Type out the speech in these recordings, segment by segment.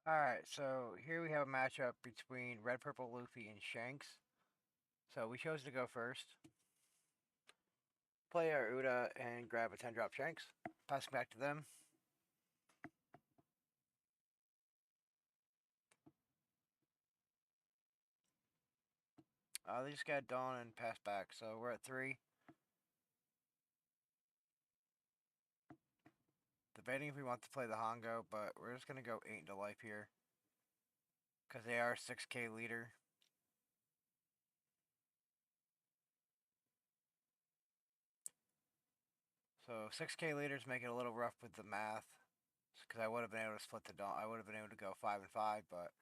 Alright, so here we have a matchup between Red Purple Luffy and Shanks. So we chose to go first. Play our Uda and grab a 10 drop Shanks. Passing back to them. They just got Dawn and pass back, so we're at 3. Debating if we want to play the Hongo, but we're just going to go 8 into life here. Because they are 6k leader. So 6k leaders make it a little rough with the math. Because I would have been able to split the Dawn. I would have been able to go 5 and 5, but...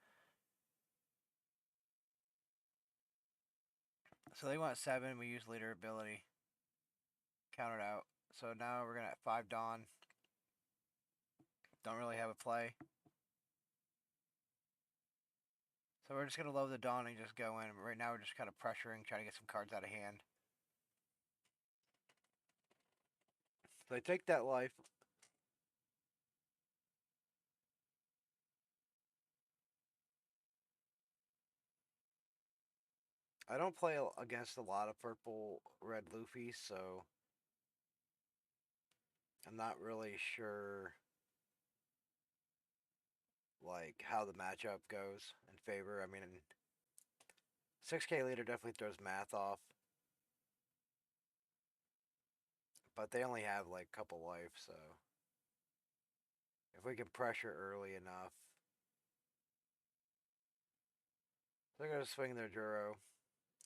So they want 7, we use leader ability. Countered out. So now we're going to 5 Dawn. Don't really have a play. So we're just going to load the Dawn and just go in. Right now we're just kind of pressuring, trying to get some cards out of hand. So they take that life. I don't play against a lot of purple red Luffy, so I'm not really sure like how the matchup goes in favor. I mean, 6k leader definitely throws math off, but they only have like a couple life, so if we can pressure early enough, they're gonna swing their Juro.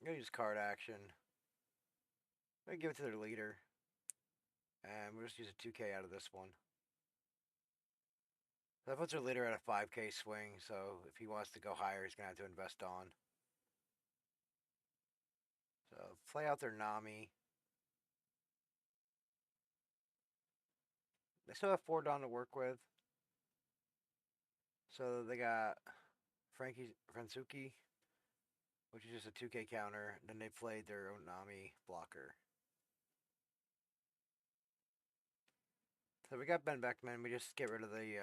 They're gonna use card action. They give it to their leader, and we'll just use a 2k out of this one. That puts their leader at a 5k swing, so if he wants to go higher, he's gonna have to invest on. So play out their Nami. They still have 4 Dawn to work with. So they got Fransuki, which is just a 2k counter. Then they played their own Nami blocker. So we got Ben Beckman. We just get rid of the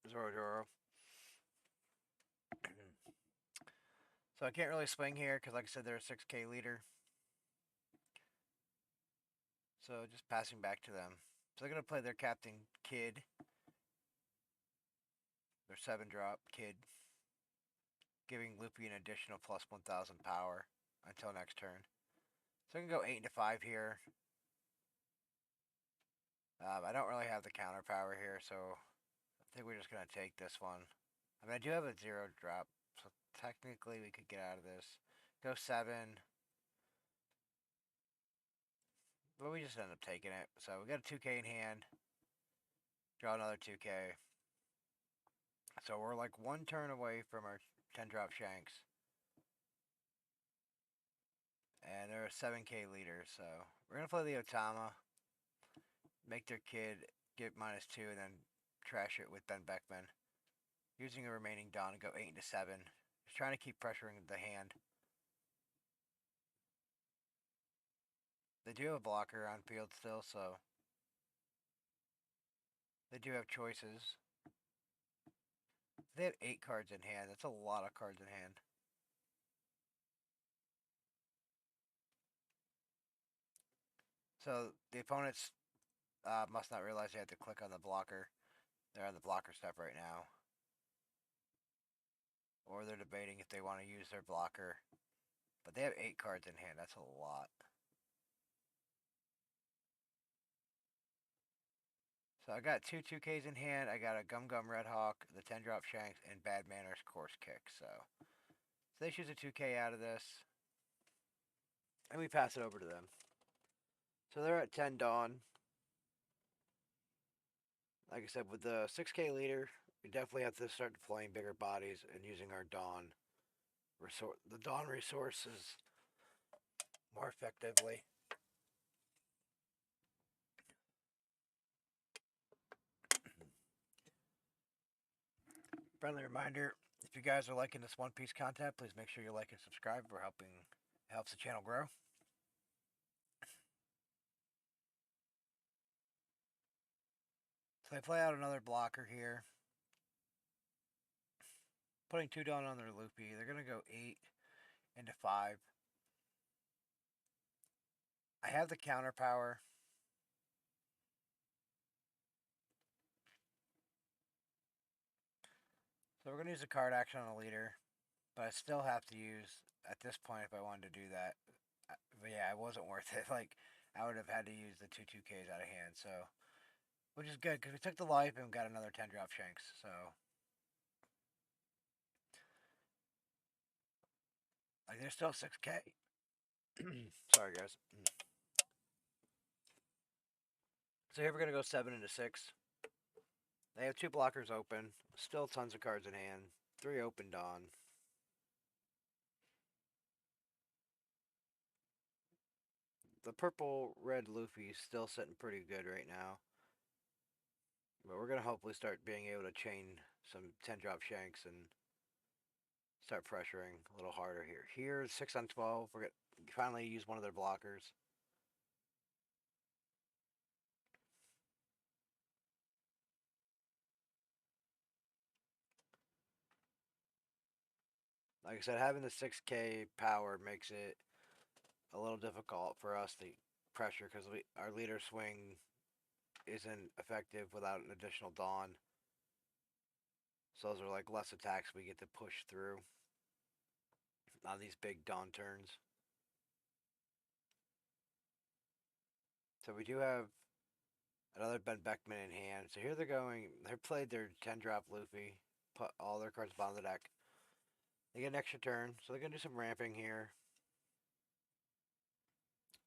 Zoro. So I can't really swing here because, like I said, they're a 6k leader. So just passing back to them. So they're going to play their Captain Kid. Their 7 drop Kid. Giving Luffy an additional plus 1000 power until next turn. So I can go 8 into 5 here. I don't really have the counter power here, so I think we're just going to take this one. I mean, I do have a 0 drop, so technically we could get out of this. Go 7. But we just end up taking it. So we got a 2k in hand. Draw another 2k. So we're like 1 turn away from our 10 drop Shanks. And they're a 7k leader, so we're going to play the Otama. Make their kid get -2 and then trash it with Ben Beckman. Using a remaining Dawn to go 8 into 7. Just trying to keep pressuring the hand. They do have a blocker on field still, so they do have choices. They have 8 cards in hand. That's a lot of cards in hand. So the opponents must not realize they have to click on the blocker. They're on the blocker step right now. Or they're debating if they want to use their blocker. But they have 8 cards in hand. That's a lot. So I got 2 2Ks in hand. I got a Gum Gum Red Hawk, the 10 drop Shanks, and Bad Manners Course Kick. So they choose a 2K out of this. And we pass it over to them. So they're at 10 Dawn. Like I said, with the 6k leader, we definitely have to start deploying bigger bodies and using our Dawn the Dawn resources more effectively. Friendly reminder, if you guys are liking this One Piece content, please make sure you like and subscribe. We're helping, it helps the channel grow. So they play out another blocker here. Putting 2 down on their Luffy. They're gonna go 8 into 5. I have the counter power. So we're gonna use a card action on a leader, but I still have to use at this point if I wanted to do that. But yeah, it wasn't worth it. Like I would have had to use the 2/2Ks out of hand. So which is good because we took the life and got another 10 drop Shanks. So like there's still 6K. Sorry guys. So here we're gonna go 7 into 6. They have 2 blockers open. Still tons of cards in hand. 3 opened on. The purple red Luffy's still sitting pretty good right now. But we're gonna hopefully start being able to chain some 10 drop Shanks and start pressuring a little harder here. Here, 6 on 12. We're gonna finally use one of their blockers. Like I said, having the 6K power makes it a little difficult for us to pressure because our leader swing isn't effective without an additional Dawn. So those are like less attacks we get to push through on these big Dawn turns. So we do have another Ben Beckman in hand. So here they're going. They played their 10 drop Luffy, put all their cards bottom of the deck. They get an extra turn, so they're gonna do some ramping here.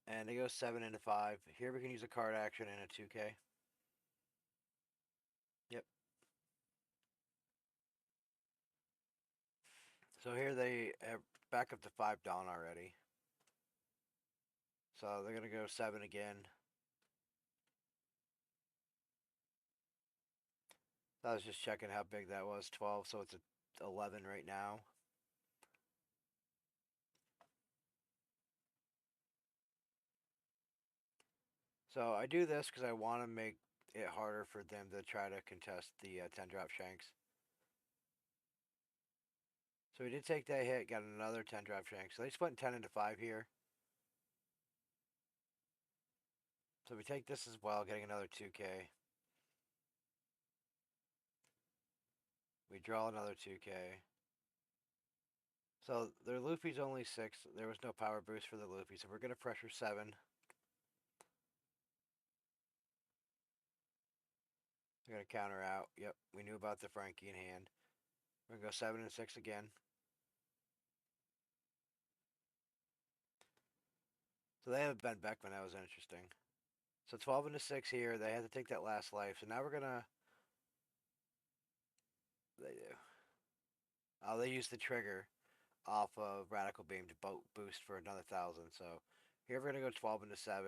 And they go 7 into 5. Here we can use a card action and a 2K. Yep. So here they are back up to 5 Dawn already. So they're gonna go 7 again. I was just checking how big that was. 12, so it's a 11 right now. So I do this because I want to make it harder for them to try to contest the 10 drop Shanks. So we did take that hit, got another 10 drop Shanks. So they split 10 into 5 here. So we take this as well, getting another 2K. We draw another 2K. So their Luffy's only 6. There was no power boost for the Luffy, so we're going to pressure 7. We're going to counter out. Yep, we knew about the Frankie in hand. We're going to go 7 and 6 again. So they have Ben Beckman. That was interesting. So 12 into 6 here. They had to take that last life. So now we're going to... They do. Oh, they use the trigger off of Radical Beam to boost for another 1,000. So here we're going to go 12 into 7.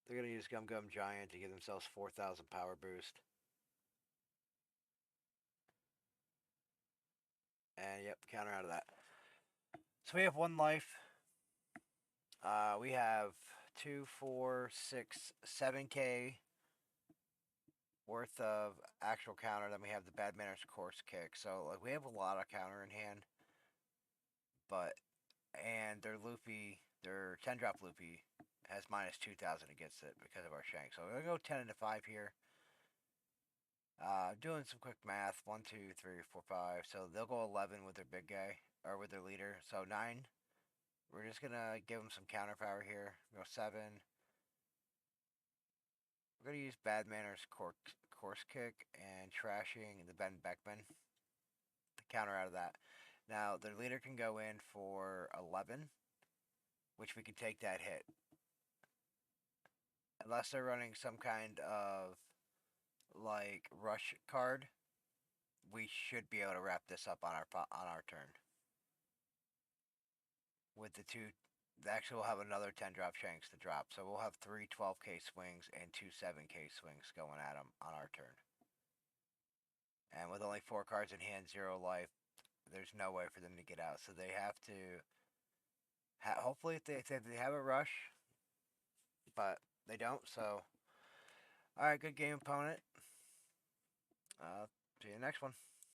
They're going to use Gum Gum Giant to give themselves 4,000 power boost. And yep, counter out of that. So we have 1 life. We have 2, 4, 6, 7K worth of actual counter. Then we have the Bad Manners Course Kick. So like we have a lot of counter in hand. But and their Luffy, their 10 drop Luffy has minus 2,000 against it because of our Shank. So we're gonna go 10 into 5 here. Doing some quick math. 1, 2, 3, 4, 5. So they'll go 11 with their big guy or with their leader. So 9. We're just gonna give them some counter power here. Go 7. We're gonna use Bad Manners Course Kick and Trashing the Ben Beckman to counter out of that. Now their leader can go in for 11, which we can take that hit. Unless they're running some kind of like rush card, we should be able to wrap this up on our turn. With the 2, actually we'll have another 10 drop Shanks to drop, so we'll have 3 12K swings and 2 7K swings going at them on our turn. And with only 4 cards in hand, 0 life, there's no way for them to get out. So they have to. Hopefully, if they have a rush, but they don't. So, all right, good game, opponent. See you next one.